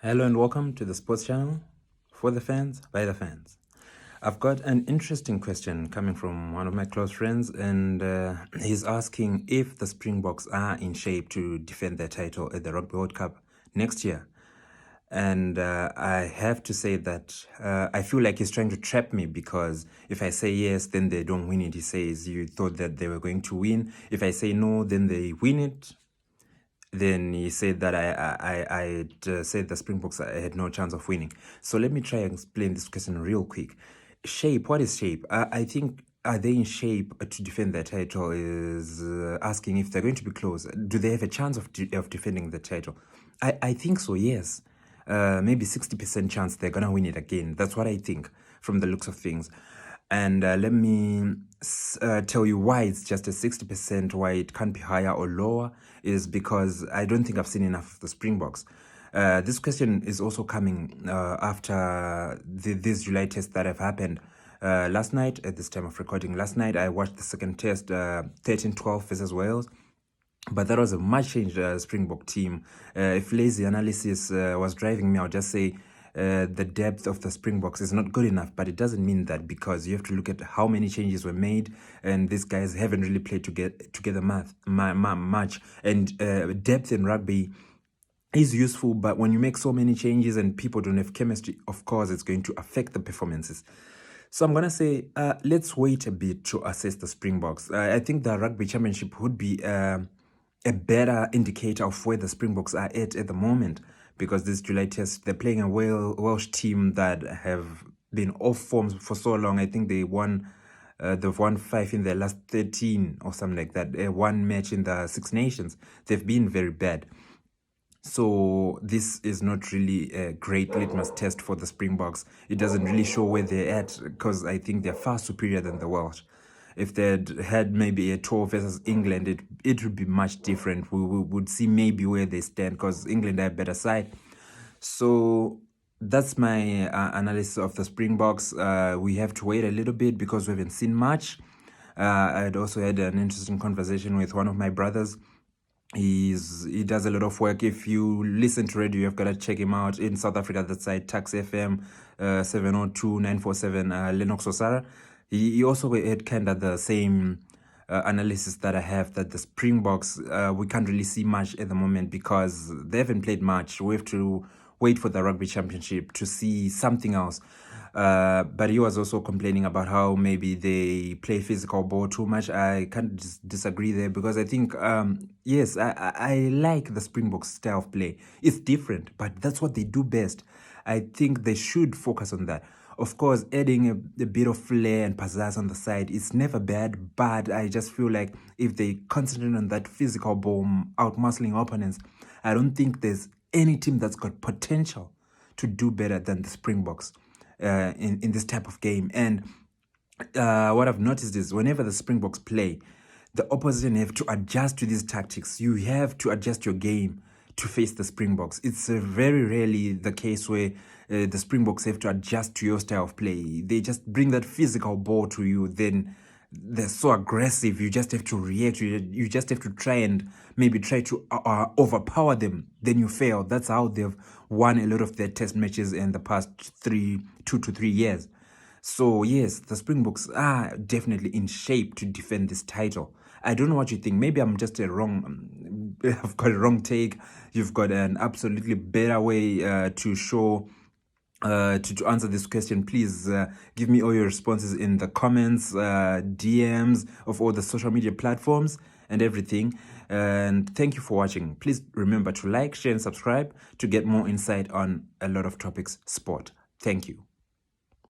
Hello and welcome to the Sports Channel for the fans, by the fans. I've got an interesting question coming from one of my close friends, and he's asking if the Springboks are in shape to defend their title at the Rugby World Cup next year. And I have to say that I feel like he's trying to trap me, because if I say yes, then they don't win it. He says, you thought that they were going to win. If I say no, then they win it. Then he said that I said the Springboks had no chance of winning. So let me try and explain this question real quick. Shape, what is shape? I think, are they in shape to defend their title is asking if they're going to be close. Do they have a chance of defending the title? I think so, yes. Maybe 60% chance they're going to win it again. That's what I think from the looks of things. And let me tell you why it's just a 60%, why it can't be higher or lower, is because I don't think I've seen enough of the Springboks. This question is also coming after these July tests that have happened. Last night, at this time of recording, last night I watched the second test, 13-12 versus Wales. But that was a much changed Springbok team. If lazy analysis was driving me, I would just say the depth of the Springboks is not good enough. But it doesn't mean that, because you have to look at how many changes were made, and these guys haven't really played together much. And depth in rugby is useful, but when you make so many changes and people don't have chemistry, of course, it's going to affect the performances. So I'm going to say, let's wait a bit to assess the Springboks. I think the Rugby Championship would be a better indicator of where the Springboks are at the moment, because this July test, they're playing a Welsh team that have been off form for so long. I think they've won 5 in their last 13 or something like that. One match in the Six Nations. They've been very bad. So this is not really a great litmus test for the Springboks. It doesn't really show where they're at, because I think they're far superior than the Welsh. If they'd had maybe a tour versus England, it would be much different. We would see maybe where they stand, because England are a better side. So that's my analysis of the Springboks. We have to wait a little bit, because we haven't seen much. I'd also had an interesting conversation with one of my brothers. He does a lot of work. If you listen to radio, you've got to check him out in South Africa. That side, Tax FM 702-947, Lennox Osara. He also had kind of the same analysis that I have, that the Springboks, we can't really see much at the moment, because they haven't played much. We have to wait for the Rugby Championship to see something else. But he was also complaining about how maybe they play physical ball too much. I can't disagree there, because I think, yes, I like the Springboks style of play. It's different, but that's what they do best. I think they should focus on that. Of course, adding a bit of flair and pizzazz on the side is never bad, but I just feel like if they concentrate on that physical ball, out-muscling opponents, I don't think there's any team that's got potential to do better than the Springboks in this type of game. And what I've noticed is, whenever the Springboks play, the opposition have to adjust to these tactics. You have to adjust your game to face the Springboks. It's very rarely the case where the Springboks have to adjust to your style of play. They just bring that physical ball to you, then they're so aggressive. You just have to react. You just have to try to overpower them. Then you fail. That's how they've won a lot of their test matches in the past 2 to 3 years. So yes, the Springboks are definitely in shape to defend this title. I don't know what you think. Maybe I'm just I've got a wrong take. You've got an absolutely better way to show. To answer this question, please give me all your responses in the comments, DMs of all the social media platforms and everything. And thank you for watching. Please remember to like, share, and subscribe to get more insight on a lot of topics sport. Thank you.